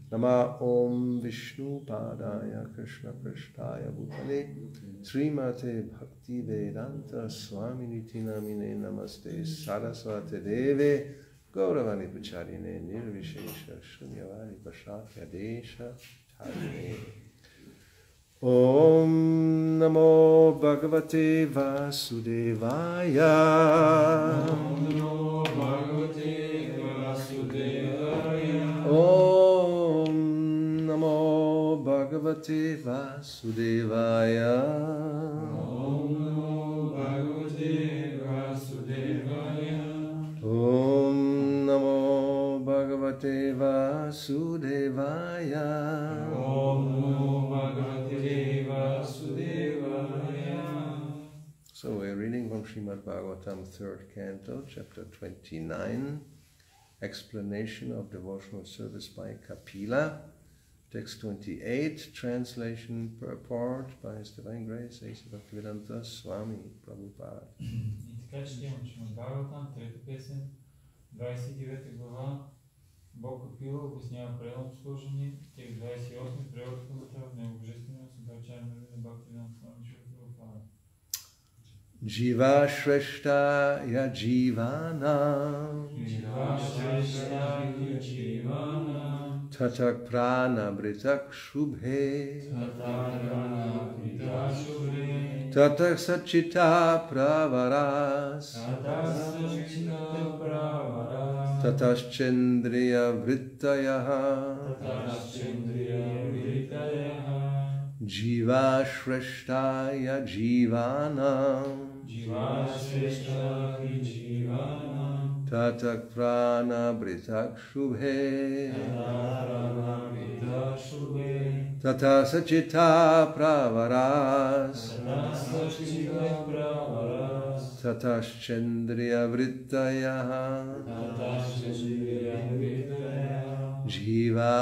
Nama Om Vishnu Padaya Krishna Prasthaya Bhutale Srimate Bhakti Vedanta Swaminiti Namine Namaste Saraswate Deve Gauravani Pacharine Nirvishesha Shunyavadi Pashakya Desha Charine Om Namo Bhagavate Vasudevaya Om Namo Bhagavate Vasudevaya Om Namo Bhagavate Vasudevaya Om Namo Bhagavate Vasudevaya Om Namo Bhagavate Vasudevaya Om Namo Bhagavate Vasudevaya. So we're reading from Srimad Bhagavatam, 3rd Canto, chapter 29, Explanation of Devotional Service by Kapila, text 28, translation purport by His Divine Grace, A.C. Bhaktivedanta Swami Prabhupada. И така четем Шримад Бхагаватам, 3-та песен, 29 глава, Бог Капила обяснява пределното служение, текст 28, превод коментар на Необожествения съдържание на Бхакти-yoga Swami Prabhupada. Jiva Shreshta Ya Jivana Jiva Shreshta Ya Jivana Tatak Prana Britak Shubhe Tatak Sachita Pravaras Tatas Chendriya Vrittayaha Jiva Shreshta Ya Jivana Tatak Prana Britak Shubhe Tata Sachita Pravaras Tatas Chendriya Vrittayaha Jiva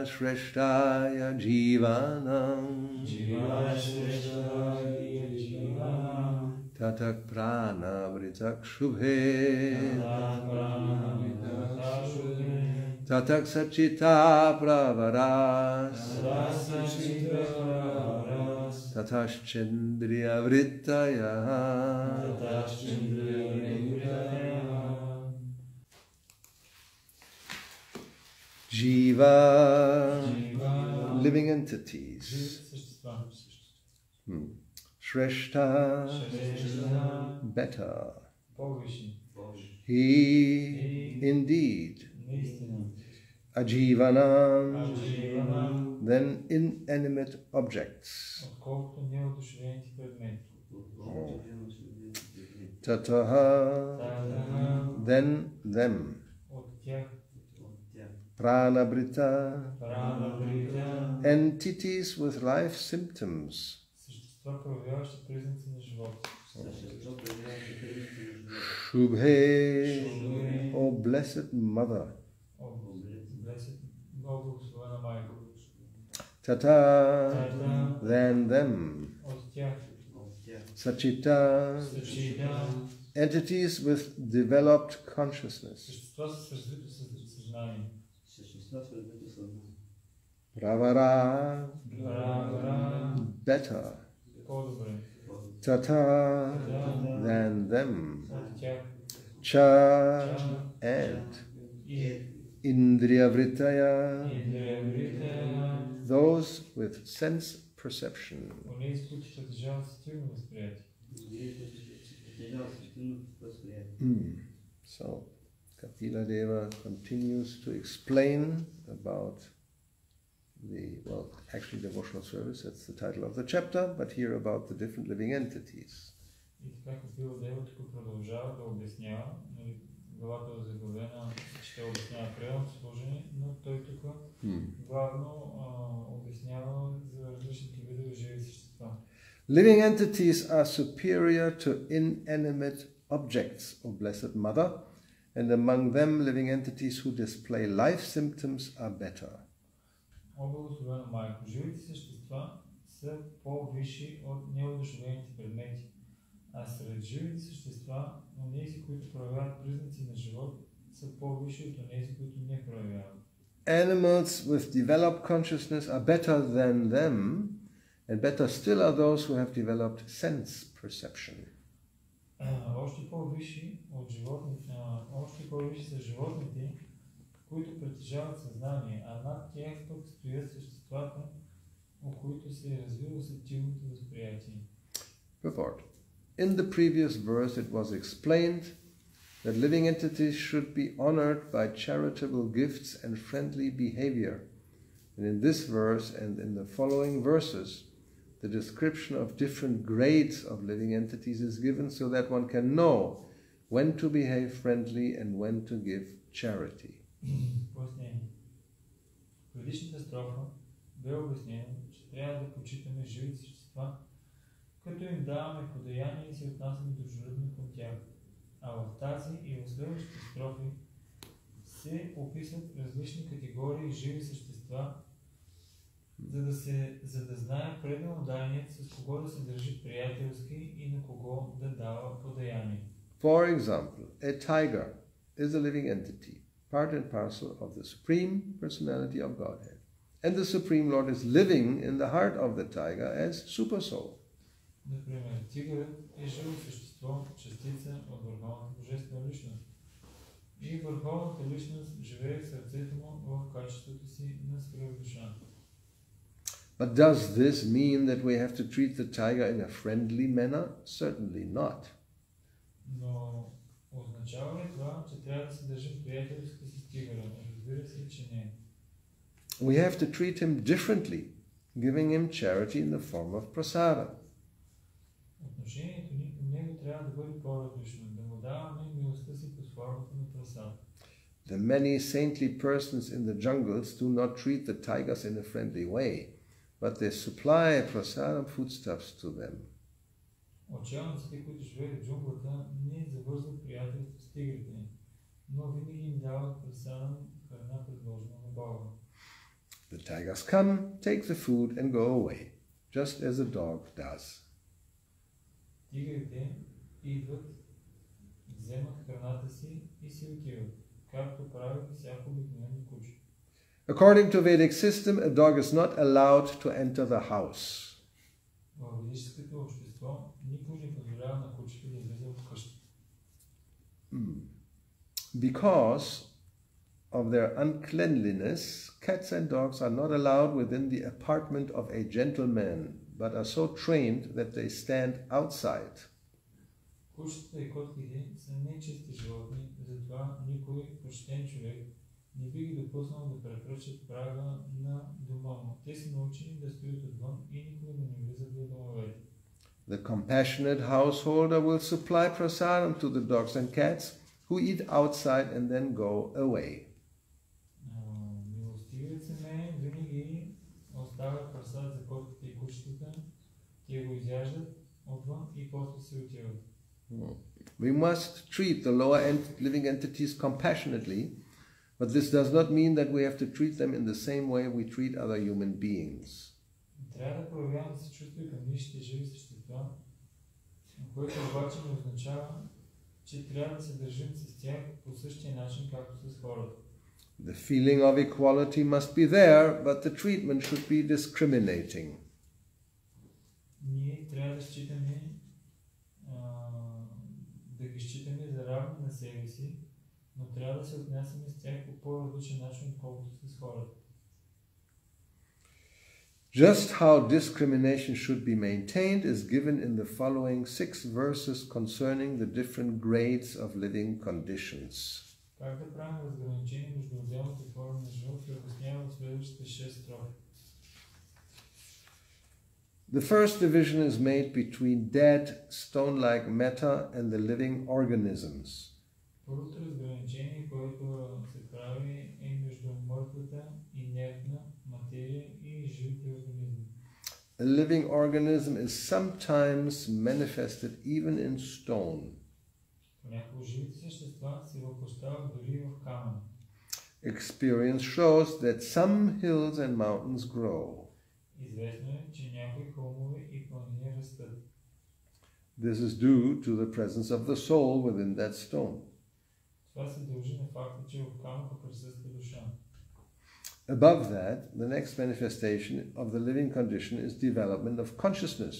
Shrestaya Jivanam Tatak Prana Vritak Shubhe Tatak Sachita Pravaras Tatas Chendriya Vrittayaha Jiva, living entities. Shreshta, better. He, indeed. Ajivanam, than inanimate objects. Tataha, then them. Pranabrita, entities with life symptoms. Shubhe, O Blessed Mother. Tata, than them. Sachita, entities with developed consciousness. Pravara, better. Tata, than them. Cha, and. Indriya Vrittaya, those with sense perception. So, Kapila Deva continues to explain about actually devotional service, that's the title of the chapter, but here about the different living entities. И така Капила Дева тук продължава да обяснява, главата е заглавена, ще обяснява пределното служение, но той тук главно обяснява за различните видове живи същества. Living entities are superior to inanimate objects, O Blessed Mother, and among them living entities who display life symptoms are better. О благословена майко, живите същества са по-висши от неодушевените предмети, а сред живите същества, онези, които проявяват признаци на живот, са по-висши от онези, които не проявяват. animals with developed consciousness are better than them, and better still are those who have developed sense perception. Още по-висши от животните, още по-висши са животните, които притежават съзнание, а над тях пък стоят съществата, у които се е развило сетивното възприятие. Purport. In the previous verse it was explained that living entities should be honored by charitable gifts and friendly behavior. And in this verse and in the following verses, the description of different grades of living entities is given so that one can know when to behave friendly and when to give charity. Пояснение. В предишната строфа бе обяснено, че трябва да почитаме живите същества, като им даваме подаяние и се отнасяме дружелюбно към тях. А в тази и в следващите строфи се описват различни категории живи същества, за да знае преданодайният с кого да се държи приятелски и на кого да дава подаяние. For example, a tiger is a living entity, part and parcel of the Supreme Personality of Godhead. And the Supreme Lord is living in the heart of the tiger as Supersoul. Например, тигърът е живо същество, частица от върховната божествена личност. И върховната личност живее в сърцето му в качеството си на свръхдуша. But does this mean that we have to treat the tiger in a friendly manner? Certainly not. Но означава ли това, че трябва да се държим приятелски с тигъра? Разбира се, че не. We have to treat him differently, giving him charity in the form of prasada. Отношението ни към него трябва да бъде по-различно, да му даваме милостта си под формата на прасада. The many saintly persons in the jungles do not treat the tigers in a friendly way, but they supply prasadam foodstuffs to them. Учениците, които живеят в джунглата, не завързват приятелство с тигрите, но винаги им дават прасадам храна, предложена на Бога. The tigers come, take the food and go away, just as a dog does. Тигрите идват, вземат храната си и си отиват, както прави всяко обикновено куче. According to Vedic system, a dog is not allowed to enter the house. В ведическото общество никой не позволява на кучето да влезе в къща. Because of their uncleanliness, cats and dogs are not allowed within the apartment of a gentleman, but are so trained that they stand outside. Кучетата и котките са нечисти животни, затова никой почтен човек не би ги допуснал да прекрачат прага на дома му. Те са научени да стоят отвън и никога да не влизат в домовете. The compassionate householder will supply prasadam to the dogs and cats who eat outside and then go away. Милостивият семейен винаги оставя прасад за котките и кучетата, те го изяждат отвън и после се отиват. We must treat the lower living entities compassionately, but this does not mean that we have to treat them in the same way we treat other human beings. Трябва да проявяваме съчувствие към нищите живи същества, което обаче не означава, че трябва да се държим с тях по същия начин, както с хората. The feeling of equality must be there, but the treatment should be discriminating. Ние трябва да считаме, да ги считаме за равни на себе си, но трябва да се отнасяме с тях по по-различен начин, отколкото с хората. Just how discrimination should be maintained is given in the following 6 verses concerning the different grades of living conditions. Как да правим разграничение между отделните форми на живот се обяснява в следващите 6 строфи. The first division is made between dead, stone-like matter and the living organisms. Първото разграничение, което се прави, е между мъртвата инертна материя и живите организми. A living organism is sometimes manifested even in stone. Понякога живите същества се въплъщават дори в камън. Experience shows that some hills and mountains grow. Известно е, че някои хълмове и планини растат. This is due to the presence of the soul within that stone. Това се дължи на факта, че в камъка присъства душа. Above that, the next manifestation of the living condition is development of consciousness,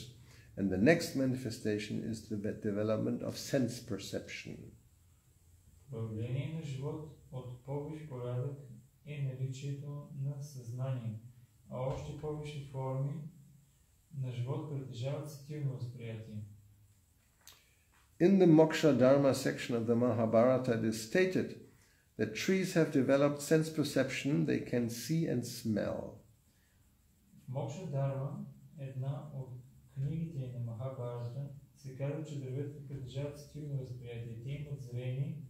and the next manifestation is the development of sense perception. Проявление на живот от по-висш порядък е наличието на съзнание, а още по-висши форми на живот притежават сетивно възприятие. In the Moksha Dharma section of the Mahabharata, it is stated that trees have developed sense perception, they can see and smell. В Мокша Дарма, една от книгите на Махабарата, се казва, че дърветата притежават сетивно възприятие. Те имат зрение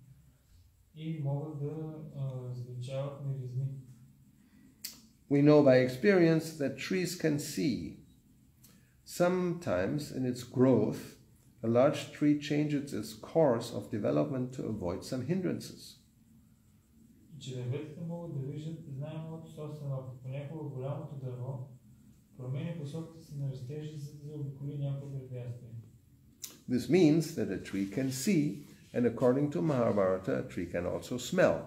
и могат да различават миризми. We know by experience that trees can see. Sometimes in its growth, a large tree changes its course of development to avoid some hindrances. Че дърветата могат да виждат, знаем от собствен опит. Понякога голямото дърво променя посоката си на растежа, за да заобиколи някои препятствия. This means that a tree can see, and according to Mahabharata, a tree can also smell.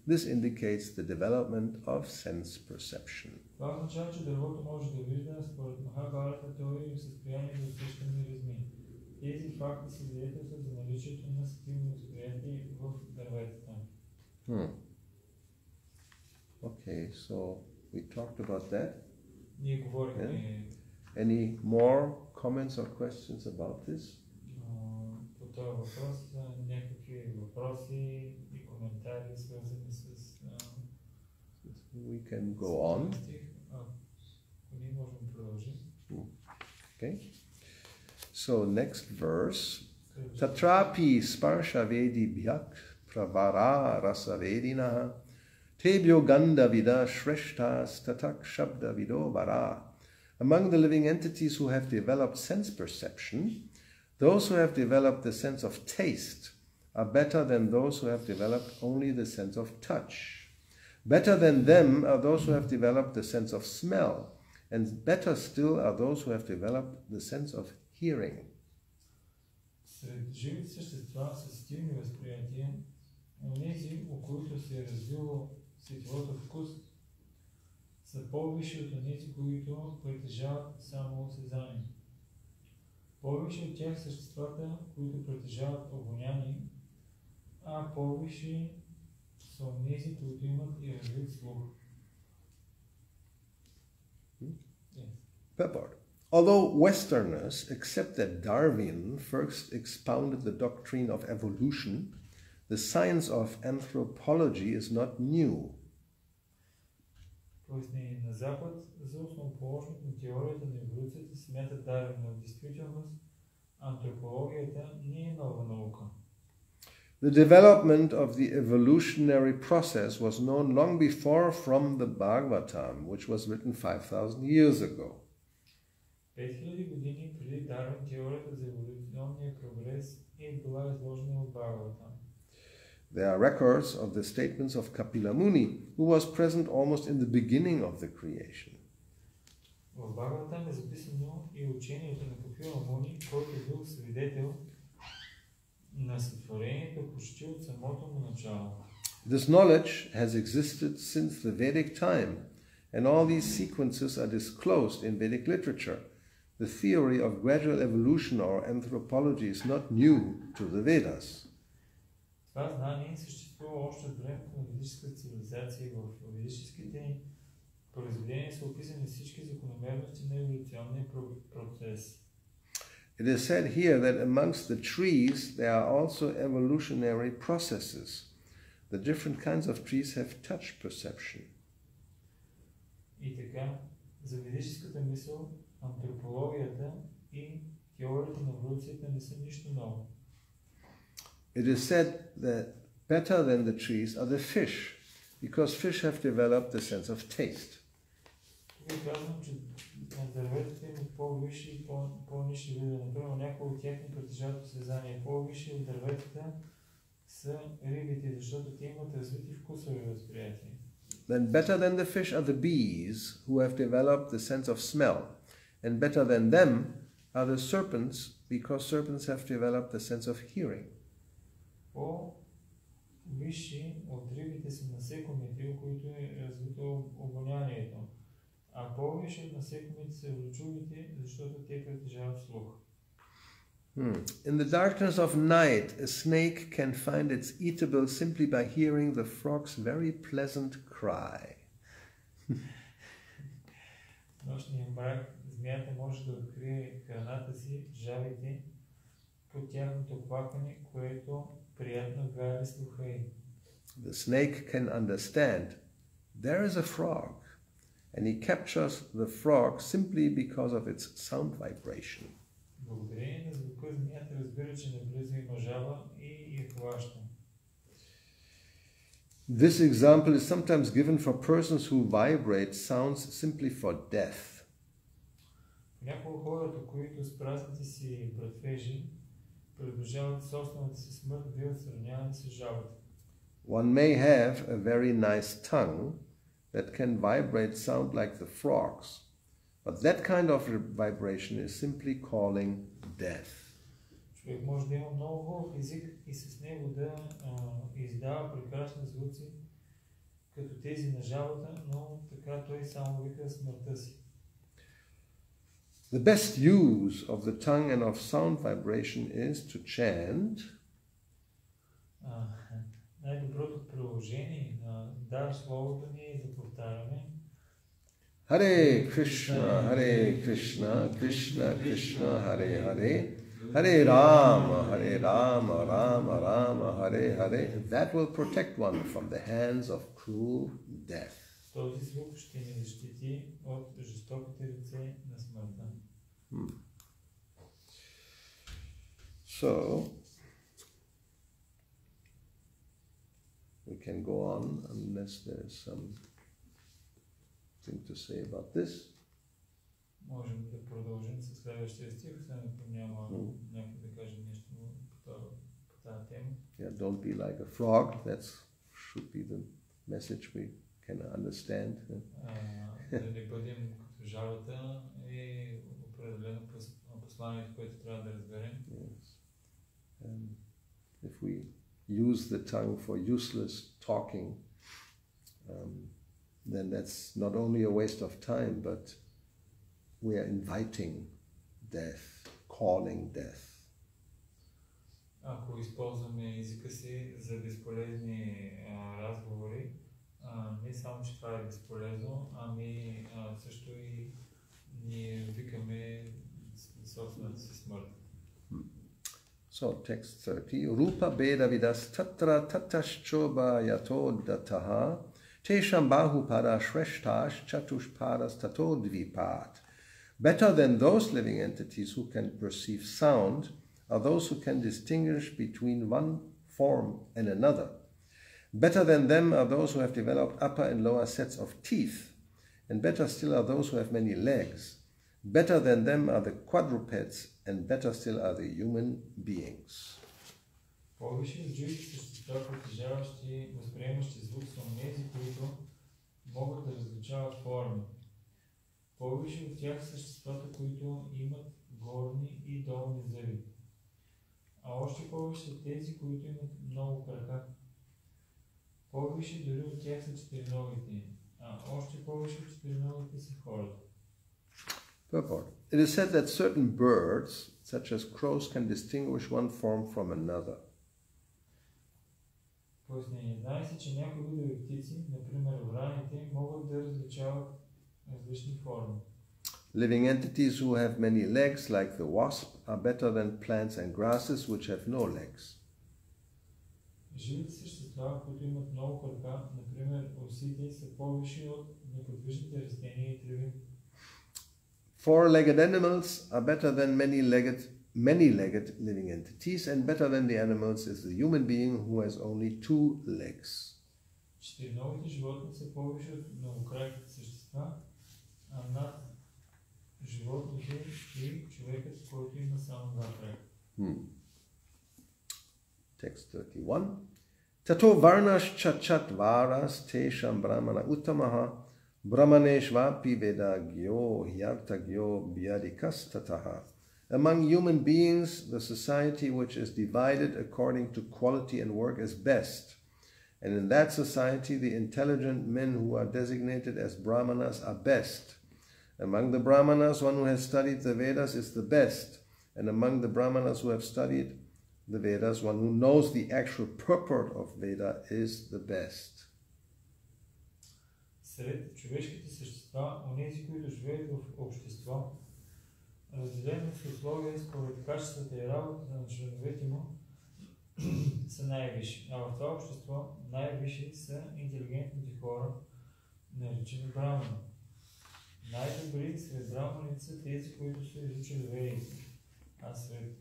This indicates the development of sense perception. Това означава, че дървото може да вижда, според Махабарата, той е в състояние да усеща миризми. Тези факти свидетелстват за наличието на сетивно възприятие в дърветата. Okay, so we talked about that. Ние говорихме. Any more comments or questions about this? По този въпрос някакви въпроси и коментари свързани с We can go on. Ние можем да продължим. Okay. So next verse. Tatrapi sparshavedi bhyak pravara rasavedinaha tebhyo ganda vida shreshtas tatak shabda vido vara. Among the living entities who have developed sense perception, those who have developed the sense of taste are better than those who have developed only the sense of touch. Better than them are those who have developed the sense of smell, and better still are those who have developed the sense of hearing. Сред живите същества с сетивни възприятия, онези, у които се е развило сетивото вкус, са по-висши от онези, които притежават само осезание. По-висши от тях съществата, които притежават обоняние, а по-висши са онези, които имат и развит слух. Purport. Although Westerners accept that Darwin first expounded the doctrine of evolution, the science of anthropology is not new. Пояснение на Запад за основоположник на теорията на еволюцията смята Дарвин, но в действителност антропологията не е нова наука. The development of the evolutionary process was known long before from the Bhagavatam, which was written 5,000 years ago. 5000 години преди Дарвин теорията за еволюционния прогрес е била изложена от Бхагаватам. There are records of the statements of Kapila Muni, who was present almost in the beginning of the creation. В Бхагаватам е записано и учението на Капила Муни, който е бил свидетел на сътворението почти от самото му начало. This knowledge has existed since the Vedic time, and all these sequences are disclosed in Vedic literature. The theory of gradual evolution or anthropology is not new to the Vedas. Това знание съществува още от времето на ведическата цивилизация. В ведическите произведения са описани всички закономерности на еволюционния процес. It is said here that amongst the trees there are also evolutionary processes. The different kinds of trees have touch perception. И така, за ведическата мисъл, антропологията и теорията на еволюцията не са нищо ново. It is said that better than the trees are the fish, because fish have developed the sense of taste. Тук е казано, че дърветата имат по-висши и по-нисши видове. Например, някои от тях не притежават осезание. По-висши от дърветата са рибите, защото те имат развити вкусови възприятия. Then better than the fish are the bees, who have developed the sense of smell. And better than them are the serpents, because serpents have developed the sense of hearing. висши от рибите са насекомите, у които е развито обонянието, а по-висши от насекомите са влючовите, защото те притежават слух. In the darkness of night, a snake can find its eatable simply by hearing the frog's very pleasant cry. В нощния мрак змията може да открие храната си, жабите, по тяхното квакане, което приятно гави слуха им. The snake can understand there is a frog, and he captures the frog simply because of its sound vibration. Благодарение на звука змията разбира, че наблизо има жаба и я хваща. This example is sometimes given for persons who vibrate sounds simply for death. Няколко хората, които с празните си братвежи приближават собствената си смърт, биват сравнявани с жабата. One may have a very nice tongue that can vibrate sound like the frogs, but that kind of vibration is simply calling death. Човек може да има много хубав език и с него да издава прекрасни звуци, като тези на жабата, но така той само вика смъртта си. The best use of the tongue and of sound vibration is to chant. Най-доброто приложение на дар словото ни е да повтаряме Hare Krishna, Krishna Krishna, Hare Hare, Hare Rama, Rama Rama, Hare Hare. That will protect one from the hands of cruel death. Този звук ще ни защити от жестоките ръце на смъртта. So, we can go on unless there is something to say about this. Можем да продължим с следващия стих, след като няма някой да каже нещо по тази тема. Yeah, don't be like a frog. That should be the message we can understand. Да не бъдем като жабата е определено посланието, което трябва да разберем. Yes. If we use the tongue for useless talking, then that's not only a waste of time, but we are inviting death, calling death. Ако използваме езика си за безполезни разговори, не само, че това е безполезно, ами също и ние викаме собствената си смърт. So, text 30. Rupa Beda Vidas Tatra Tatashchoba Yato Dataha Tesham Bahu Pada Shreshtash Chatush Padas Tato Dvipat. Better than those living entities who can perceive sound are those who can distinguish between one form and another. Better than them are those who have developed upper and lower sets of teeth, and better still are those who have many legs. Better than them are the quadrupeds, and better still are the human beings. Повече от живите същества, притежаващи възприемащи звук, са онези, които могат да различават форми. Повече от тях са съществата, които имат горни и долни зъби. А още повече са тези, които имат много крака. Повече дори от тях са четириногите, а още повече от четириногите са хората. Purport. It is said that certain birds, such as crows, can distinguish one form from another. Пояснение. Знае се, че някои видове птици, например враните, могат да различават различни форми. Living entities who have many legs, like the wasp, are better than plants and grasses which have no legs. Живите същества, които имат много крака, например осите, са по-висши от неподвижните растения и треви. Four-legged animals are better than many-legged living entities, and better than the animals is the human being who has only two legs. Четириногите животни са повече от многокраките същества, а над животните и човекът, който има само два крака. Text 31. Tato varnash chachat varas tesham brahmana uttamaha brahmaneshvapi vedagyo hyartagyo vyadikastataha. Among human beings, the society which is divided according to quality and work is best, And in that society, the intelligent men who are designated as Brahmanas are best. Among the Brahmanas, one who has studied the Vedas is the best. And among the Brahmanas who have studied the Vedas, one who knows the actual purport of Veda is the best. Сред човешките същества, онези, които живеят в общество, разделено в условия според качествата и работата на членовете му, са най-висши. А в това общество най-висши са интелигентните хора, наречени брамани. Най-добри сред браманите са тези, които са изучили ведите. А сред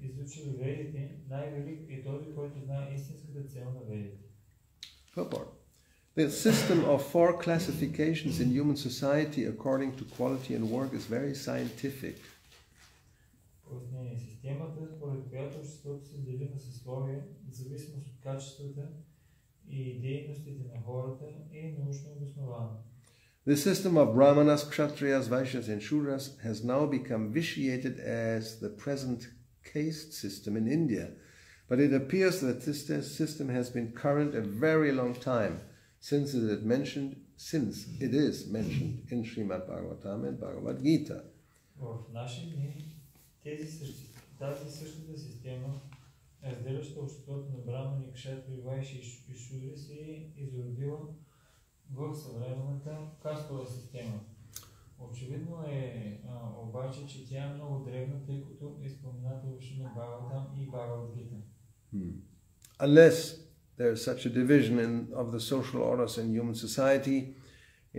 изучили ведите, най-велик е този, който знае истинската цел на ведите. The system of four classifications in human society according to quality and work is very scientific. Пояснение. Системата, според която обществото се дели на съсловия, в зависимост от качествата и дейностите на хората, е научно обоснована. The system of Brahmanas, Kshatriyas, Vaishyas and Shudras has now become vitiated as the present caste system in India. But it appears that this system has been current a very long time, since it is mentioned in Srimad Bhagavatam and Bhagavad Gita. В наши дни тази същата система, разделяща обществото на брамани, кшатри, вайши и шудри, се е изродила в съвременната кастова система. Очевидно е обаче, че тя е много древна, тъй като е спомената в Шримад Бхагаватам и Бхагавад Гита. Unless there is such a division of the social orders in human society,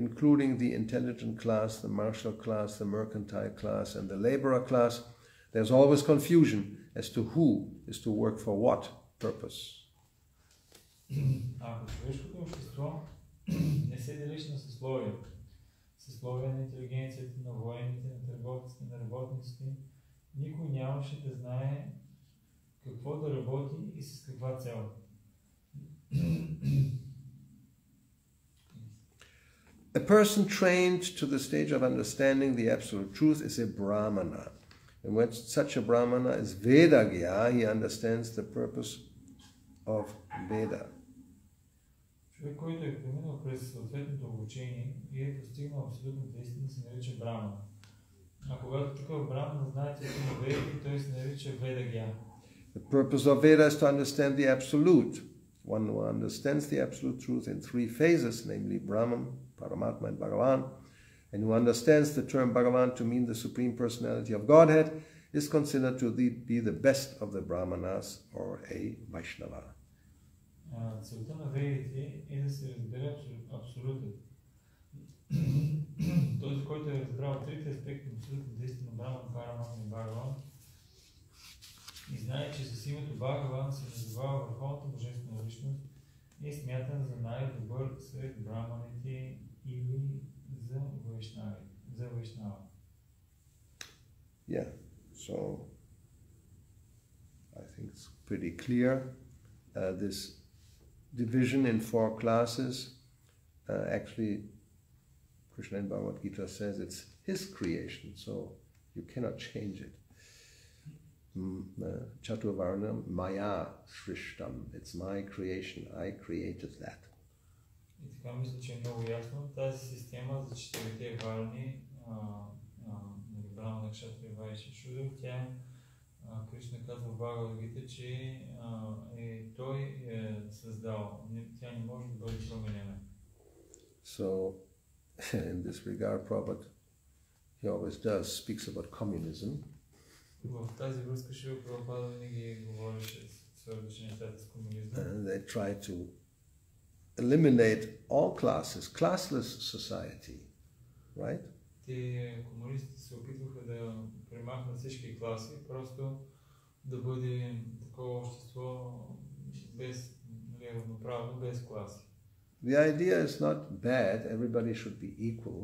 including the intelligent class, the martial class, the mercantile class, and the laborer class, there's always confusion as to who is to work for what purpose. Ако човешкото общество не се делиш на съсловия на интелигенцията, на военните, на търговците, на работниците, никой нямаше да знае какво да работи и с каква цел. A person trained to the stage of understanding the absolute truth is a Brahmana. And when such a Brahmana is Vedagya, he understands the purpose of Veda. Човек, който е преминал през съответното обучение и е постигнал абсолютната истина, се нарича Брамана. А когато такъв Брамана знае цялото на Ведите, той се нарича Ведагя. The purpose of Veda is to understand the absolute. One who understands the absolute truth in three phases, namely Brahman, Paramatma and Bhagavan, and who understands the term Bhagavan to mean the Supreme Personality of Godhead, is considered to be the best of the Brahmanas or a Vaishnava. Целта на Ведите е да се разбере абсолютно. Този, който е разбрал трите аспекти на абсолютната истина, Браман, Параматма и Бхагаван, и знае, че с името Бхагаван се назовава върховната божествена личност, е смятан за най-добър сред браманите или за вайшнава. Yeah, so I think it's pretty clear. This division in four classes, actually Krishna in Bhagavad Gita says it's his creation, so you cannot change it. Chaturvarnam Maya Shrishtam. It's my creation. I created that. И така мисля, че е много ясно. Тази система за четирите варни, Брамана, Кшатри, Вайши, Шудра, тя Кришна казва в Бхагавад Гита, че той е създал. Тя не може да бъде променена. So, in this regard, Prabhupada, he always does, speaks about communism. В тази връзка Шрила Прабхупада винаги говореше свързваше нещата с комунизма. They try to eliminate all classes, classless society, right? Те комунистите се опитваха да премахнат всички класи, просто да бъде такова общество без равноправно, без класи. The idea is not bad. Everybody should be equal.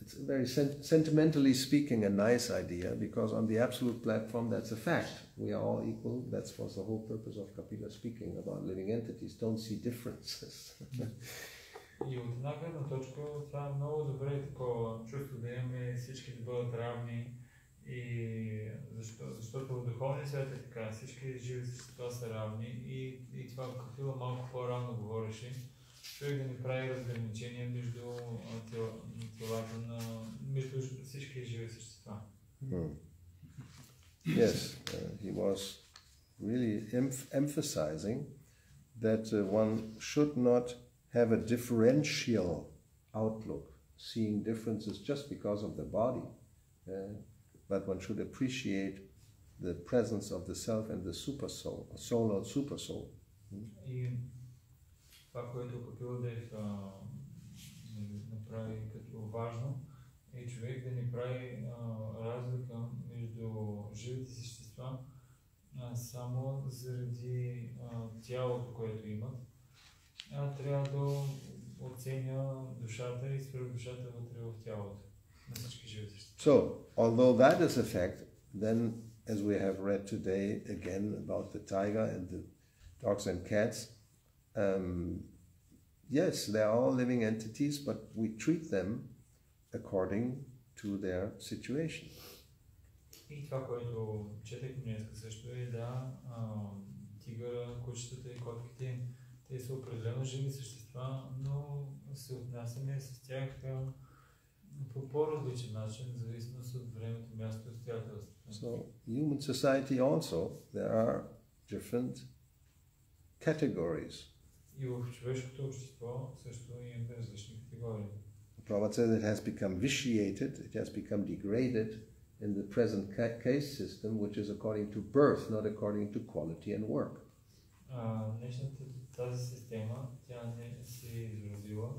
It's very sentimentally speaking a nice idea, because on the absolute platform that's a fact. We are all equal. That was the whole purpose of Kapila speaking about living entities. Don't see differences. И от една гледна точка това е много добре такова чувство да имаме всички да бъдат равни И защото в духовния свят е така, всички живи същества са равни и това Капила малко по-рано говореше, човек да не прави разграничение между телата между всички живи същества. Yes, he was really emphasizing that one should not have a differential outlook, seeing differences just because of the body, but one should appreciate the presence of the self and the super soul, soul or super soul. И това, което Капилдев направи като важно, е човек да не прави разлика между живите същества само заради тялото, което имат, трябва да оценя душата и свръхдушата вътре в тялото на всички живи същества. So, although that is a fact, then as we have read today again about the tiger and the dogs and cats, yes, they are all living entities, but we treat them according to their situation. И това, което четах днес също е тигъра, кучетата и котките, те са определено живи същества, но се отнасяме с тях по по-различен начин, в зависимост от времето, място и обстоятелствата. So, human society also, there are different categories. И в човешкото общество също имаме различни категории. Prabhupada said it has become vitiated, it has become degraded in the present case system, which is according to birth, not according to quality and work. Днешната тази система, тя не се е изразила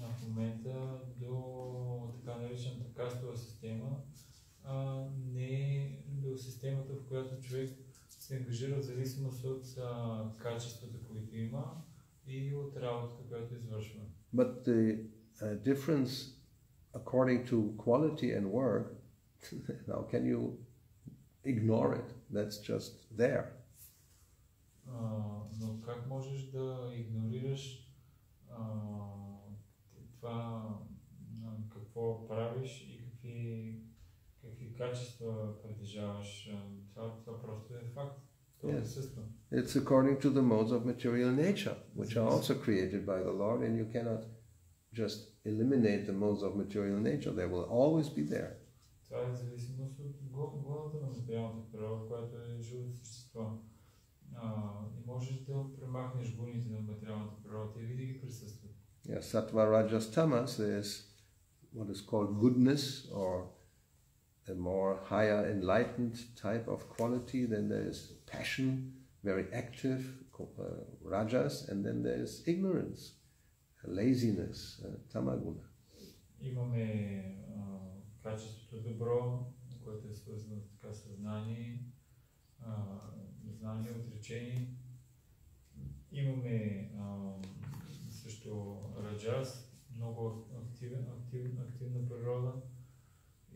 в момента до така наречената кастова система, не до системата, в която човек се ангажира в зависимост от качествата, които има и от работата, която извършва. But the difference according to quality and work, how can you ignore it? That's just there. Но как можеш да игнорираш това, какво правиш и какви качества притежаваш? Това просто е факт. Yes. It's according to the modes of material nature, which are also created by the Lord, and you cannot just eliminate the modes of material nature. They will always be there. Това е зависимост от гоната на материалната природа, която е живото същество. Не можеш да премахнеш гуните на материалната природа, те винаги ги присъстват. Yeah, Sattva, Rajas, Tamas, there is what is called goodness, or a more higher enlightened type of quality. Then there is passion, very active, Rajas, and then there is ignorance, laziness, Tamaguna. Имаме качеството добро, което е свързано с така съзнание, знание, отречение. Имаме също раджас, много активна природа.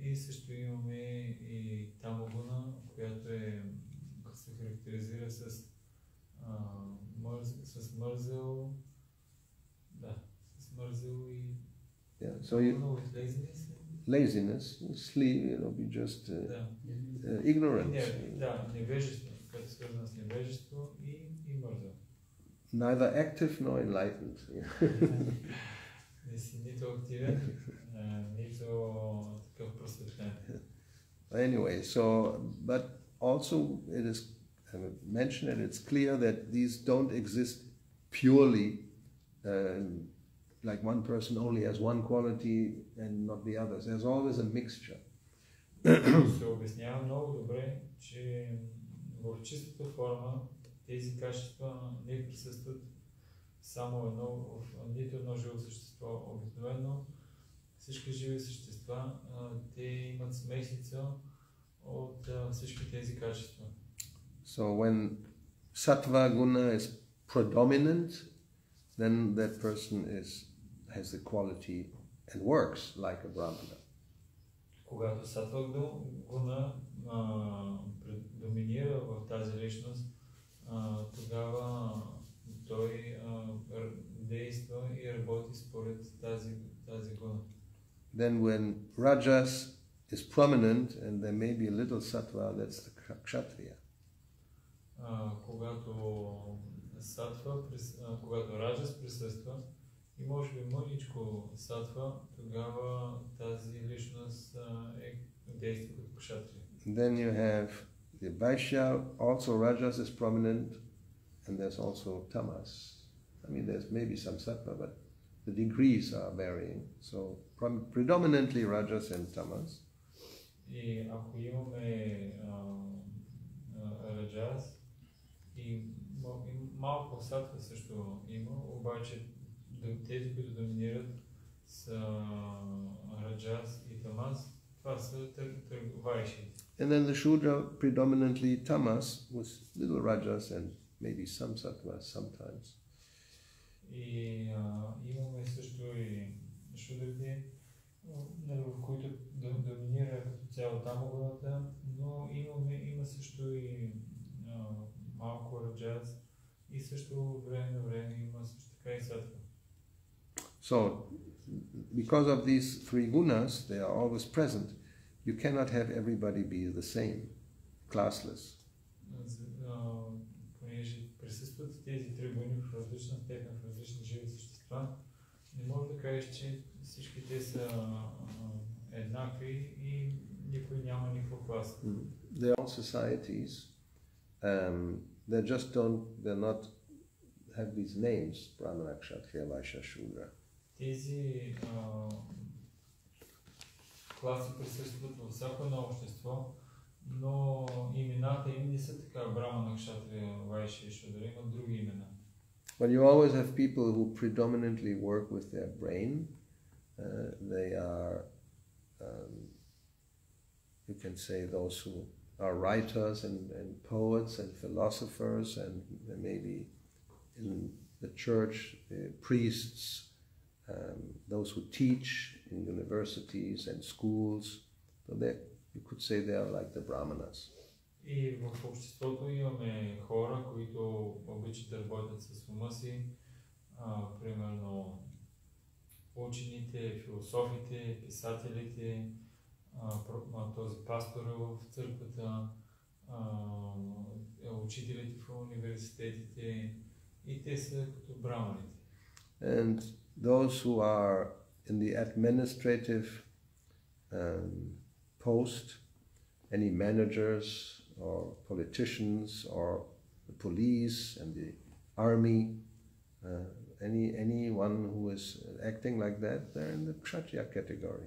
И също имаме и тамагуна, която се характеризира с мързел, и Yeah, so laziness, sleep, be just ignorant. Невежество, което е свързано с невежество и мързел. Neither active nor enlightened. Не си нито активен, нито такъв просветлен. Anyway, but also it is mentioned and it's clear that these don't exist purely like one person only has one quality and not the others. There's always a mixture. Се обяснява много добре, че в чистата форма тези качества не присъстват само в нито едно живо същество. Обикновено всички живи същества, те имат смесица от всички тези качества. So when sattva guna is predominant, then that person has the quality and works like a brahmana. Когато сатва гуна доминира в тази личност, тогава той действа и работи според тази гуна. Then when rajas is prominent and there may be a little sattva, that's the kshatriya. Когато раджас присъства и може би мъничко сатва, тогава тази личност действа като кшатрия. Then you have the Vaishya, also Rajas is prominent, and there's also Tamas. I mean, there's maybe some sattva, but the degrees are varying. So predominantly Rajas and Tamas. И ако имаме раджас и малко сатва също има, обаче тези, които доминират са раджас и тамас, това са вайши. And then the Shudra predominantly Tamas with little Rajas and maybe some sattva sometimes. И имаме също и шудрите, в които доминира като цяло тамогоната, но има също и малко раджас и също време на време има също така и сатва. So, because of these three gunas, they are always present. You cannot have everybody be the same, classless. Понеже присъстват тези три гуни в различна степен, в различни живи същества, не може да кажеш, че всички те са еднакви и никой няма никаква класа. They're all societies. They're not have these names, Brahmana, Kshatriya, Vaishya, Shudra. Тези класи присъстват във всяко едно общество, но имената им не са така Брамана, Кшатрия, Вайшя и Шудра, имат други имена. But you always have people who predominantly work with their brain. They are, you can say, those who are writers and poets and philosophers, and maybe in the church, priests, those who teach in universities and schools. So you could say they are like the brahmanas. И в обществото имаме хора, които обичат да работят с ума си, примерно учените, философите, писателите, този пастор в църквата, учителите в университетите, и те са като браманите. And those who are in the administrative post, any managers or politicians or the police and the army, anyone who is acting like that, they're in the Kshatriya category.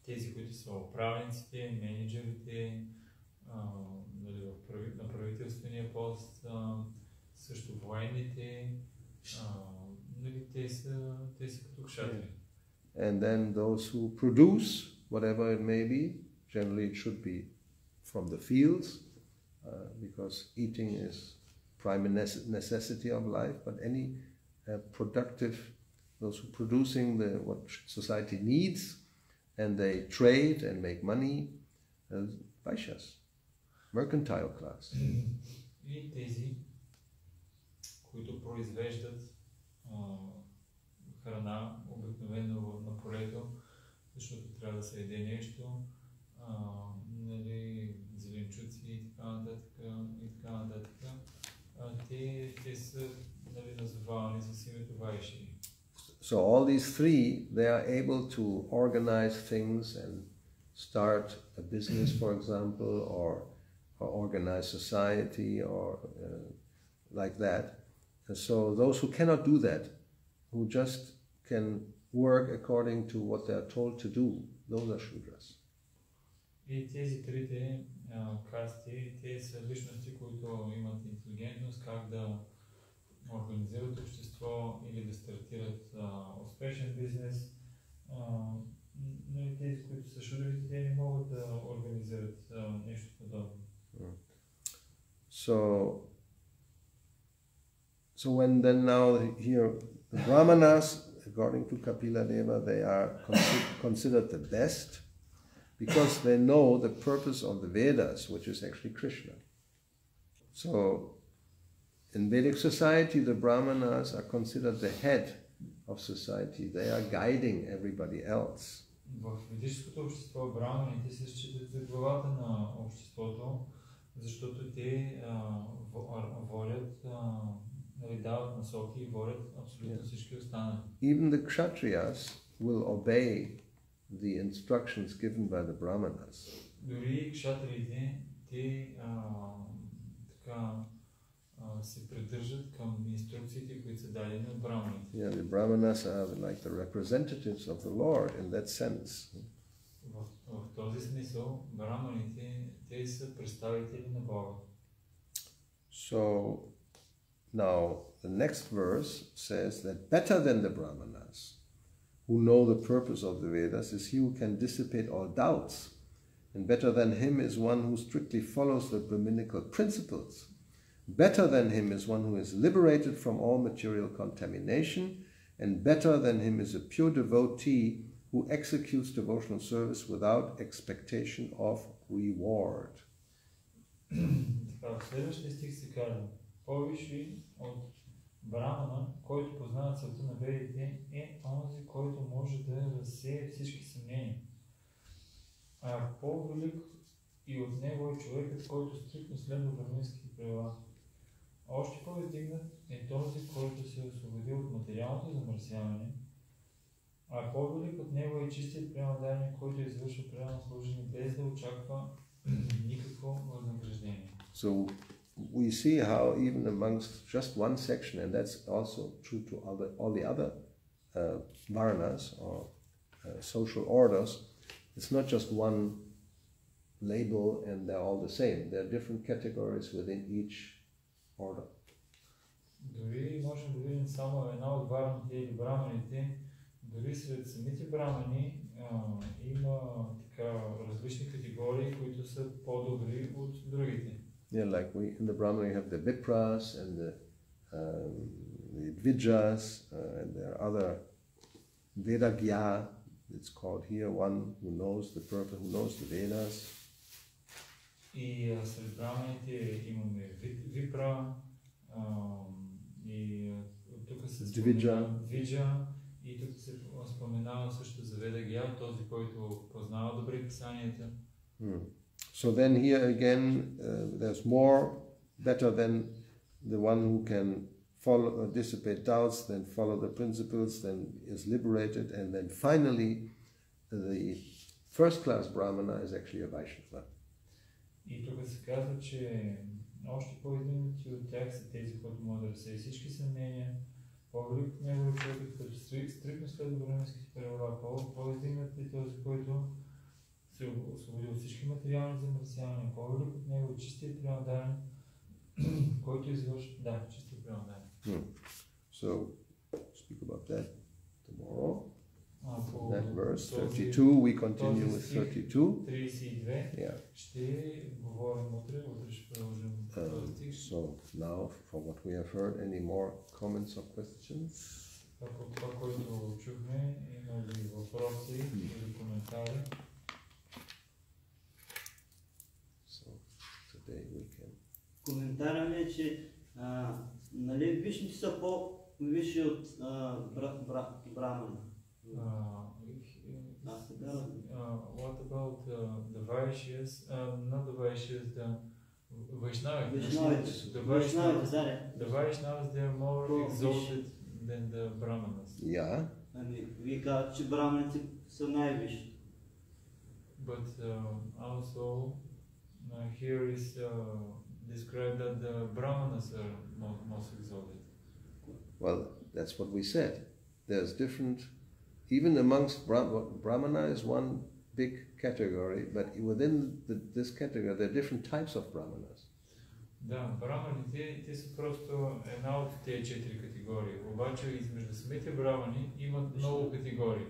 Тези, които са управленците, менеджерите, на правителствения пост, също военните, те са като кшатри. And then those who produce, whatever it may be, generally it should be from the fields, because eating is prime necessity of life, but any productive, those who are producing what society needs, and they trade and make money, Vaishyas, mercantile class. И тези, които произвеждат храна, обикновено на полето, защото трябва да се яде нещо, зеленчуци и така нататък, те са назовавани с името Вайши. So all these three, they are able to organize things and start a business, for example, or organize society, or like that. And so those who cannot do that, who just can work according to what they are told to do, those are Shudras. И тези трите касти, те са личности, които имат интелигентност, как да организират общество или да стартират успешен бизнес. Но и тези, които са шудрите, те не могат да организират нещо подобно. So when then now here the Brahmanas, according to Kapila Deva, they are considered the best because they know the purpose of the Vedas, which is actually Krishna. So in Vedic society, the Brahmanas are considered the head of society. They are guiding everybody else. В ведическото общество браманите се считат за главата на обществото, защото те водят, дават насоки и водят абсолютно всички останали. Even the kshatriyas will obey the instructions given by the brahmanas. Дори кшатриите, те се придържат към инструкциите, които са дадени от браманите. Yeah, the brahmanas are like the representatives of the Lord in that sense. В този смисъл, браманите, те са представители на Бога. So, now the next verse says that better than the brahmanas, who know the purpose of the Vedas, is he who can dissipate all doubts, and better than him is one who strictly follows the Brahminical principles. Better than him is one who is liberated from all material contamination, and better than him is a pure devotee who executes devotional service without expectation of reward. В следващия стих се казва: по-висши от брамана, който познава целта на ведите, е онзи, който може да разсее всички съмнения. А по-велик и от него е човекът, който стриктно следва браминските правила. Още по-издигнат е този, който се освободи от материалното замърсяване, а по-велик от него е чистият преданник, който извършва предано служение без да очаква никакво възнаграждение. So we see how even amongst just one section, and that's also true to all the other varanas or social orders, it's not just one label and they're all the same. There are different categories within each order. Дори можем да видим само една от вараните или браманите, дори сред самите брамани има така различни категории, които са по-добри от другите. Yeah, like in the Brahmana you have the Vipras and the Dvijas, and there are other Vedagya, it's called here, one who knows the purpose, who knows the Vedas. И сред браманите имаме Випра, и тук се споменава Двиджа, и тук се споменава също за Ведагя, този, който познава добре писанията. So then here again, there's more better than the one who can follow, dissipate doubts, then follow the principles, then is liberated, and then finally the first class Brahmana is actually a Vaishnava. И тук се казва, че още по-издигнати от тях са тези, които могат да разсеят всички съмнения. По-велик от него е човекът, който стриктно следва браминските правила. По-издигнат е този, който се освободи от всички материални замърсявания. По-велик от него е чистият преданник, който извършва... чистият преданник. So, speak about that tomorrow. That verse, 32, we continue with 32. 32. Yeah. Ще говорим утре ще продължим този стих. So, now, for what we have heard, any more comments or questions? Ако това, което чухме, има ли въпроси или коментари? So, today we can... Коментара ми е, че нали вишните са по-висши от брамана. What about the Vaishyas? Not the Vaishyas, the Vaishnavas. The Vaishnavas, they are more exalted than the Brahmanas. Yeah. Вие казвате, че браманите са най-висши. But also here is described that the Brahmanas are most exalted. Well, that's what we said. There's different, even amongst Brahmana is one big category, but within this category there are different types of Brahmanas. Да, браманите, те са просто една от тези 4 категории. Обаче измежду самите брамани имат много категории.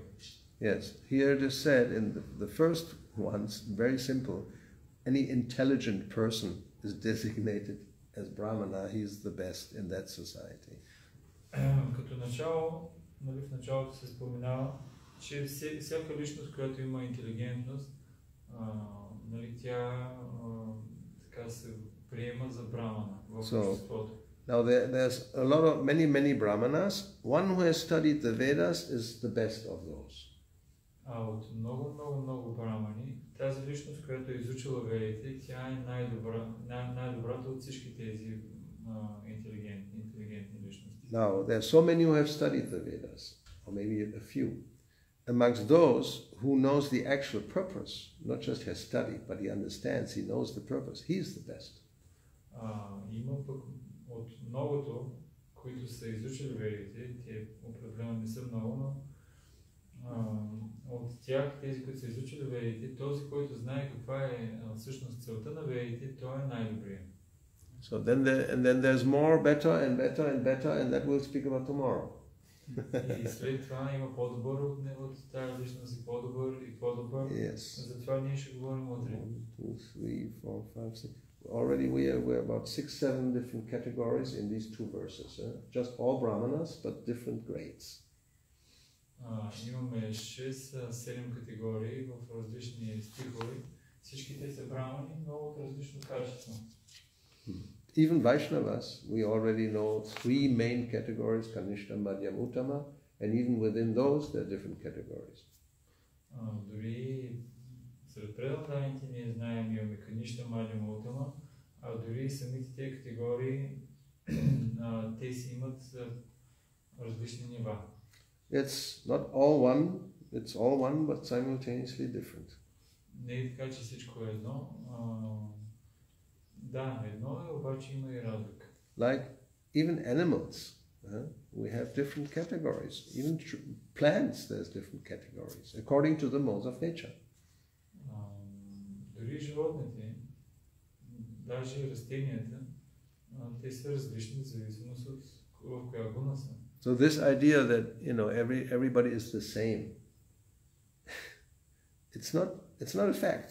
Yes, here it is said in the first ones, very simple, any intelligent person is designated as Brahmana, he is the best in that society. Като начало, нали, в началото се споменава, че всяка личност, която има интелигентност, нали, тя така се приема за брамана в обществото. Now there's a lot of many brahmanas. One who has studied the Vedas is the best of those. А от много брамани, тази личност, която е изучила ведите, тя е най-добрата от всички тези интелигентни личности. Now, there are so many who have studied the Vedas, or maybe a few. Amongst those who knows the actual purpose, not just has studied, but he understands, he knows the purpose, he is the best. Има пък от многото, които са изучили ведите, те определено не са много, но от тях, тези, които са изучили ведите, този, който знае каква е всъщност целта на ведите, той е най-добрият. So then there's more, better, and that we'll speak about tomorrow. И след това има по-добър от тази личност и по-добър. Yes. Затова ние ще говорим утре. 1, 2, 3, 4, 5, 6. Already we're about 6-7 different categories in these two verses. Just all brahmanas, but different grades. Имаме 6-7 категории в различни стихове. Всичките са брамани, но от различно качество. Even Vaishnavas, we already know 3 main categories, Kanishta, Madhyam, Uttama, and even within those there are different categories. Дори сред преданните ние знаем, имаме Каништа, Мадhyam, Uttama, а дори самите тези категории, те си имат различни нива. It's not all one, it's all one, but simultaneously different. Не е така, че всичко е едно. Да, едно е, обаче има и разлика. Like even animals, we have different categories. Even plants, there's different categories, according to the modes of nature. Дори животните, даже растенията, те са различни в зависимост от в коя гуна са. So this idea that everybody is the same, it's not a fact.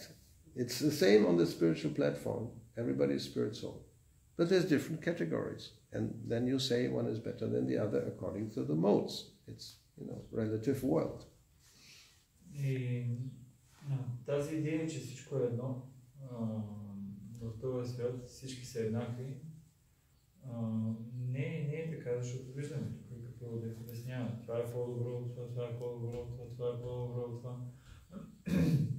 It's the same on the spiritual platform. Everybody is spirit soul, but there's different categories, and then you say one is better than the other according to the modes. It's relative world. И тази идея, че всичко е едно в този свят, всички са еднакви, не е така, защото виждаме тук какво обяснява. Това е по-добро от това, това е по-добро от това, това е по-добро от това.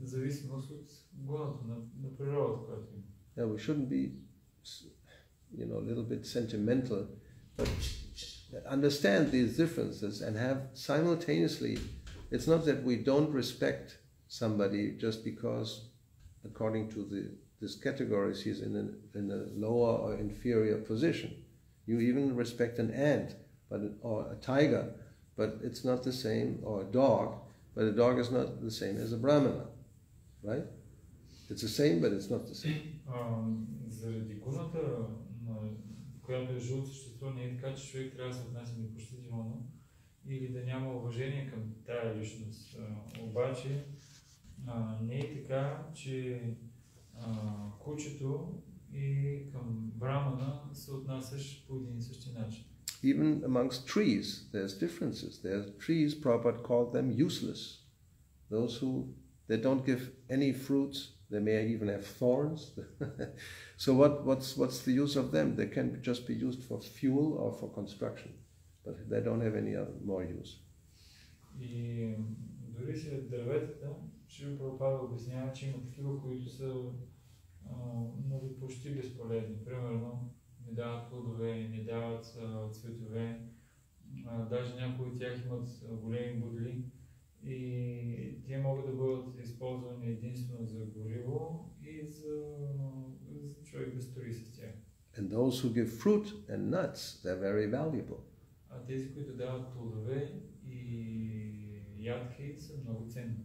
В зависимост от гуната на природата, която има. Yeah, we shouldn't be, a little bit sentimental, but understand these differences and have simultaneously. It's not that we don't respect somebody just because, according to these categories, he's in a lower or inferior position. You even respect an ant, or a tiger, but it's not the same, or a dog, but a dog is not the same as a brahmana, right? It's the same, but it's not the same. Заради гуната, която е живо същество, не е така, че човек трябва да се отнася непочтително или да няма уважение към тая личност. Обаче не е така, че кучето и към брамана се отнасяш по един и същи начин. Even amongst trees, there's differences. There are trees, Prabhupada called them useless. Those who they don't give any fruits. They may even have thorns. So what's the use of them? They can just be used for fuel or for construction, but they don't have any other more use. И дори сред дърветата, Шрила Прабхупада обяснява, че има такива, които са почти безполезни. Примерно, не дават плодове, не дават цветове, даже някои от тях имат големи будли. И те могат да бъдат използвани единствено за гориво и за човек да строи с тях. And those who give fruit and nuts, they're very valuable. А тези, които дават плодове и ядки, са много ценни.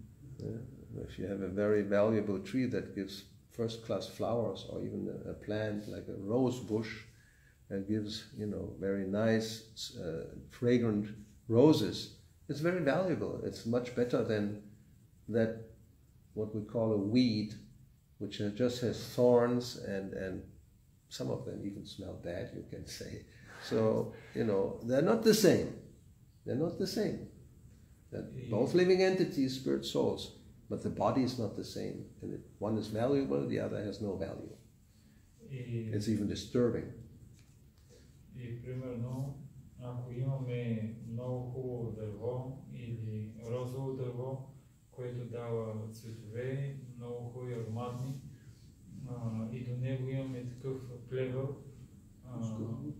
If you have a very valuable tree that gives first-class flowers, or even a plant like a rose bush that gives, very nice, fragrant roses, it's very valuable. It's much better than that, what we call a weed, which just has thorns and some of them even smell bad, you can say. So, they're not the same. They're not the same. They're both living entities, spirit souls, but the body is not the same. And one is valuable, the other has no value. It's even disturbing. И примерно, ако имаме много хубаво дърво или розово дърво, което дава цветове, много хубави ароматни. И до него имаме такъв плевел,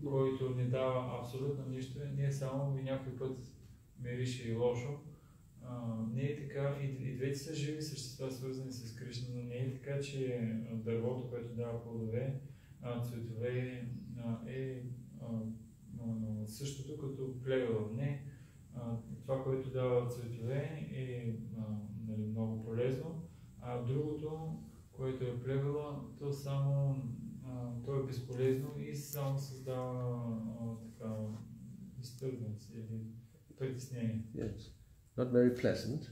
който не дава абсолютно нищо. Не само и някой път мирише и лошо. Не е така, и двете са живи същества, свързани с Кришна, но не е така, че дървото, което дава плодове, цветове, е същото като плевел. Не, това, което дава цветове, е нали, много полезно, а другото, което е плевела, то само то е безполезно и само създава така disturbance или притеснение. Yes. Not very pleasant.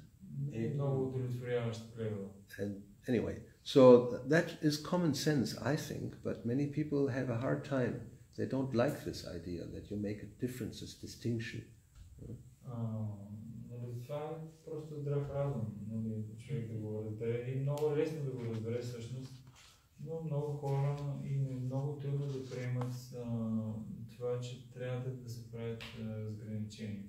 Не е много удовлетворяващ плевела. And anyway, so that is common sense, I think, but many people have a hard time. They don't like this idea that you make a difference, this distinction. Това е просто здрав разум, нали, човек да го разбере и много лесно да го разбере всъщност, но много хора и много трудно да приемат това, че трябва да се правят разграничения.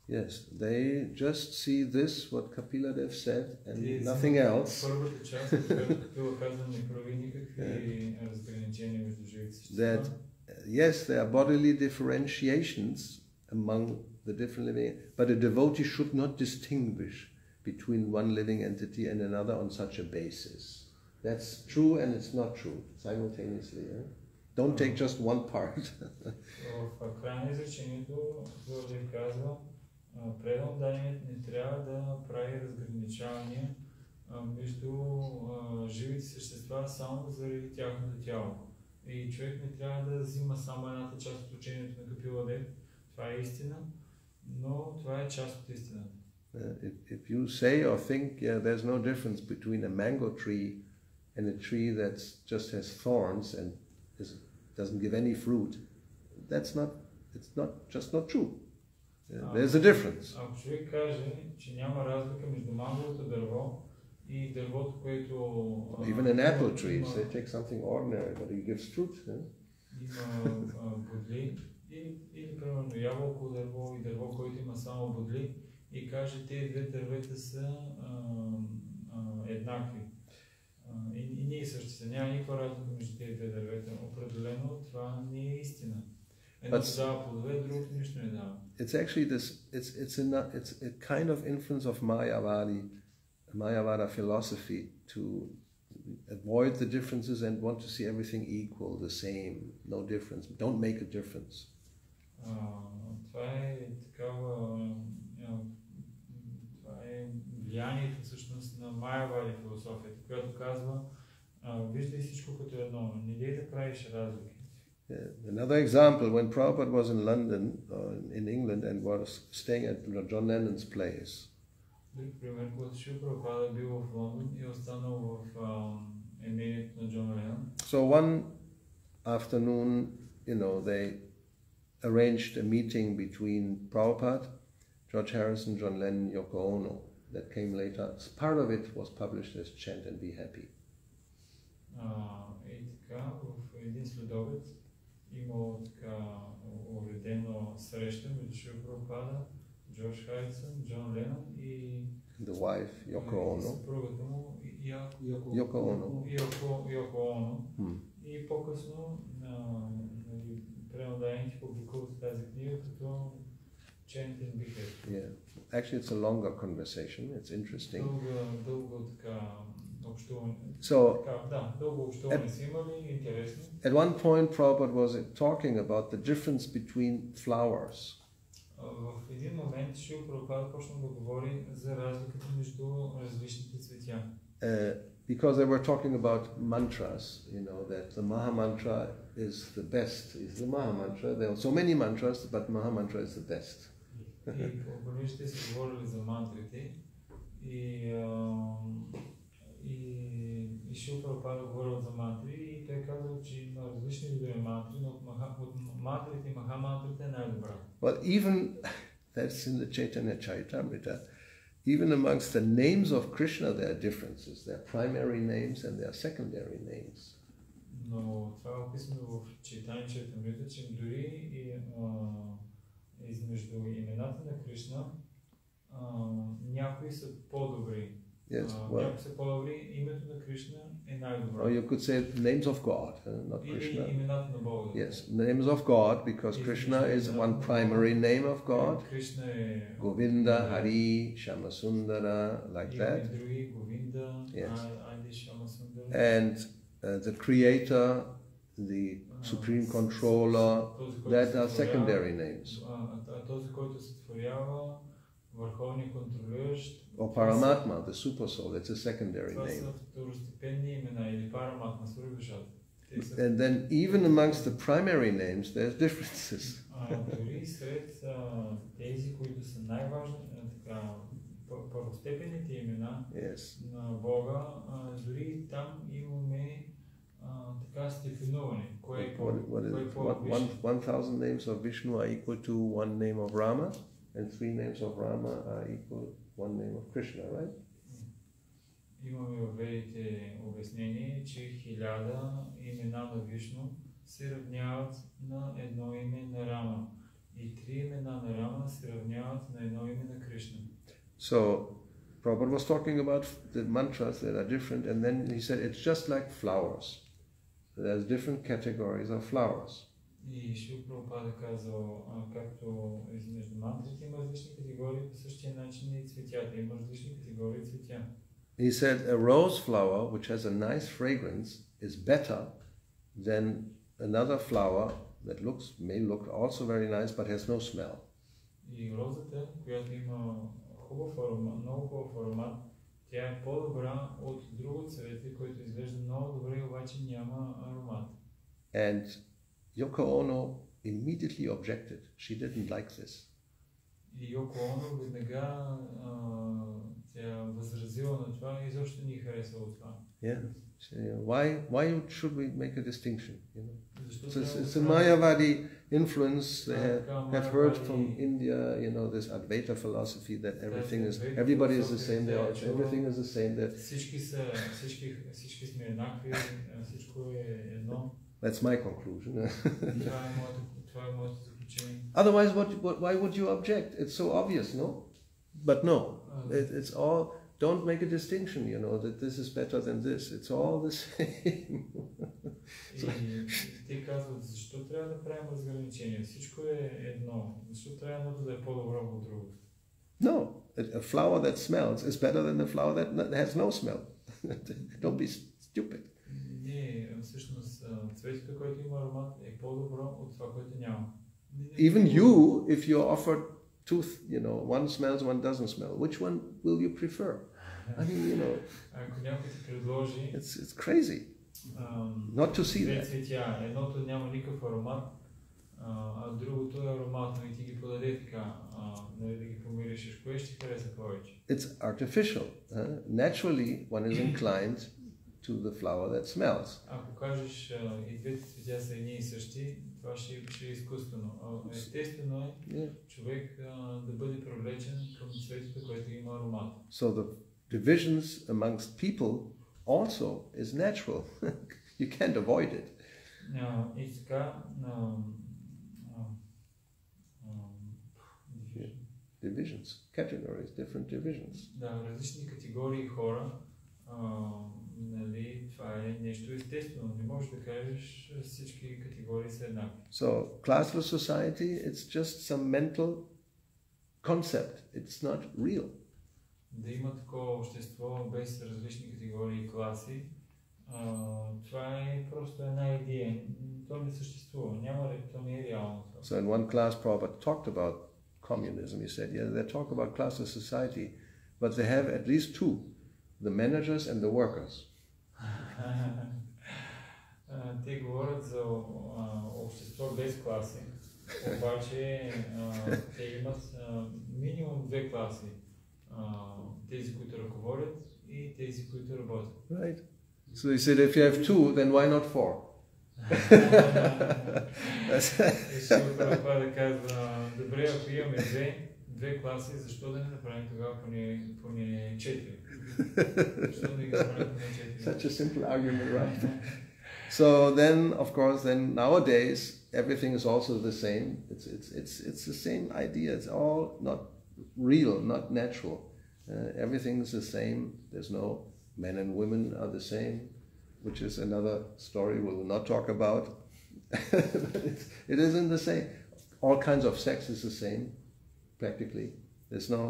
Yes, they just see this, what Kapila Dev said, and nothing else. Първата част, която Капила каза, не прави никакви разграничения между живите същества. That yes, there are bodily differentiations among the different living, but a devotee should not distinguish between one living entity and another on such a basis. That's true and it's not true simultaneously. Don't take just one part. В края на изречението Гурдев казва, преданният не трябва да прави разграничавания между живите същества само заради тяхното тяло. И човек не трябва да взима само едната част от учението на Капила Дев. Това е истина, но това е част от истината. If you say or think, yeah, there's no difference between a mango tree and a tree that just has thorns and doesn't give any fruit, it's just not true. There's a difference. Ако човек каже, че няма разлика между манговото дърво и дървото, което... Even an apple tree, say take something ordinary, but it gives fruit. Има бодли, или примерно ябълко дърво и дърво, което има само бодли, и каже, тези две дървета са еднакви. И ние също са. Няма никаква разлика между тези две дървета. Определено това не е истина. Едното дава плодове, другото нищо не дава. It's actually this. It's a kind of influence of Mayavada philosophy to avoid the differences and want to see everything equal, the same, no difference. Don't make a difference. Това е такава. Това е влиянието всъщност на Майявади философията, която казва, виждай всичко като едно, не дей да правиш разлики. Another example, when Prabhupada was in London, in England, and was staying at John Lennon's place. Друг пример, когато Шрила Прабхупада бил в Лондон и останал в имението на Джон Ленън. So one afternoon, they arranged a meeting between Prabhupada, George Harrison, John Lennon, Yoko Ono. That came later. Part of it was published as Chant and Be Happy. И така, в един следобед имало така уредено среща между Шрила Прабхупада, Джордж Харисън, Джон Ленън и the wife, Yoko Ono. Съпругата му, Yoko Ono. Yoko Ono. И по-късно пренадаените публикуват тази книга като Chant and Be Happy. Yeah. Actually, it's a longer conversation. It's interesting. Дълго така общуване. So, дълго общуване са имали, интересно. At one point, Prabhupada was talking about the difference between flowers. В един момент Шрила Прабхупада почна да говори за разликата между различните цветя. Because they were talking about mantras, that the Maha Mantra is the best, is the Maha Mantra. There are so many mantras, but Maha Mantra is the best. И понеже те са говорили за мантрите, и Шрила Прабхупада говорил за мантри, и той казал, че има различни видове мантри, но от мантрите и Маха мантрата е най-добра. Well, even, that's in the Chaitanya Charitamrita, even amongst the names of Krishna there are differences. There are primary names and there are secondary names. Но това е описано в Chaitanya Charitamrita, че дори измежду имената на Кришна някои са по-добри. Yes, well, някои са по-добри, името на Кришна е най-добро. or you could say names of God, not Krishna. Или имената на Бога. Yes, names of God, because Krishna is one primary name of God. Krishna е Govinda, Hari, Shamasundara, like that. Има други, Говинда, Yes. Ади, Шамасундара. And the Creator, the Supreme Controller, that are secondary names. Този, който сътворява, върховния контролиращ. Or Paramatma, the Super Soul, it's a secondary Това name. са второстепенни имена или Параматма, свърхдушата. And then even amongst the primary names, there's differences. Дори сред тези, които са най-важни, първостепенните имена на Бога, дори там имаме така степенуване. Кое е по-висше? 1000 names of Vishnu are equal to one name of Rama, and 3 names of Rama are equal to one name of Krishna, right? Имаме в Ведите обяснение, че 1000 имена на Вишну се равняват на едно име на Рама. И 3 имена на Рама се равняват на едно име на Кришна. So, Prabhupada was talking about the mantras that are different, and then he said it's just like flowers. There's different categories of flowers. И Шрила Прабхупада казал, както между мантрите има различни категории, по същия начин и цветята има различни категории цветя. He said a rose flower which has a nice fragrance is better than another flower that may look also very nice but has no smell. И розата, която има хубав аромат, много хубав аромат, тя е по-добра от друго цвете, което изглежда много добре, обаче няма аромат. And Yoko Ono immediately objected. She didn't like this. И Йоко Оно веднага тя възразила на това и изобщо не харесала това. Yeah. So, why should we make a distinction? You know? It's a Защо Mayavadi influence. They have heard from India, you know, this Advaita philosophy that everybody is the same. Everything is the same. Всички сме еднакви, всичко е едно. That's my conclusion. Това е моето заключение. Otherwise, why would you object? It's so obvious, no? But no, it's all. Don't make a distinction, you know, that this is better than this. It's all the same. И те казват, защо трябва да правим разграничение? Всичко е едно. Защо трябва едното да е по-добро от другото? No, a flower that smells is better than a flower that has no smell. Don't be stupid. Не, всъщност цветето, което има аромат, е по-добро от това, което няма. Even you, if you're offered tooth, you know, one smells, one doesn't smell. Which one will you prefer? I mean, you know, ако някой ти предложи, it's crazy not to see that. Цветя, едното няма никакъв аромат, а другото е ароматно и ти ги подаде така, да ги помиришеш. Кое ще хареса повече? It's artificial. Naturally, one is inclined to the flower that smells. Ако кажеш и двете цветя са едни и същи, това ще е изкуствено. Естествено е човек да бъде привлечен към цветето, което има аромат. So the divisions amongst people also is natural. You can't avoid it. И така divisions, categories, different divisions. Да, различни категории хора. Нали, това е нещо естествено. Не можеш да кажеш всички категории са еднакви. So, classless society, it's just some mental concept. It's not real. Да има такова общество без различни категории и класи, това е просто една идея. То не съществува. То не е реално. So in one class, Prabhupada talked about communism. He said, yeah, they talk about classless society, but they have at least two. The managers and the workers. Те говорят за общество без класи, обаче те имат минимум две класи. Тези, които ръководят и тези, които работят. Right. So he said, if you have two, then why not four? Шрила Прабхупада казва, добре, ако имаме две класи, защо да не направим тогава поне 4? Such a simple argument, right? So then, of course, nowadays everything is also the same. It's the same idea. It's all not real, not natural. Everything is the same. There's no men and women are the same, which is another story we will not talk about. It isn't the same. All kinds of sex is the same, practically. There's no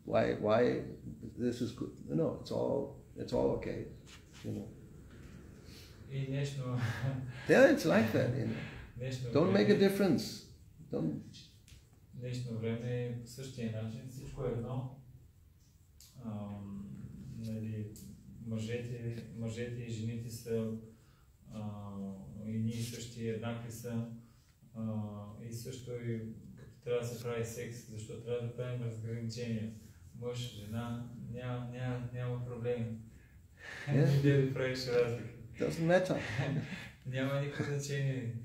why this is good. No, it's all okay, you know. Yeah, it's like that, you know. Don't make a difference. Don't. Днешно време по същия начин всичко е едно. Нали, мъжете и жените са едни и същи, еднакви са. И също и като трябва да се прави секс, защото трябва да правим разграничения. Мъж, жена, няма проблеми. Не да правиш разлика. Doesn't matter. Няма никакво значение.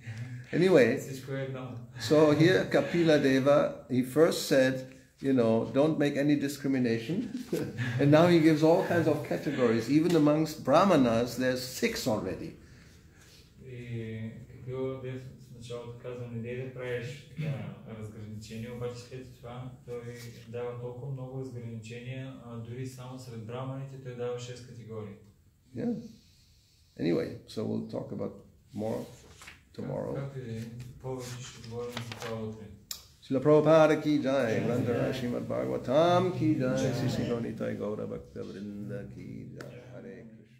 Anyway, Всичко е едно. so here Kapila Deva, he first said, you know, don't make any discrimination. And now he gives all kinds of categories. Even amongst Brahmanas, there's 6 already. И какво в началото казва, не дей да правиш разграничения, обаче след това той дава толкова много разграничения, дори само сред браманите той дава 6 категории. Yeah. Anyway, so we'll talk about more tomorrow. Srila Prabhupada ki jai, Grandhara Srimad Bhagavatam ki jai, Sri Nitai Gaura Bhakta Vrinda ki jai, Hare Krishna.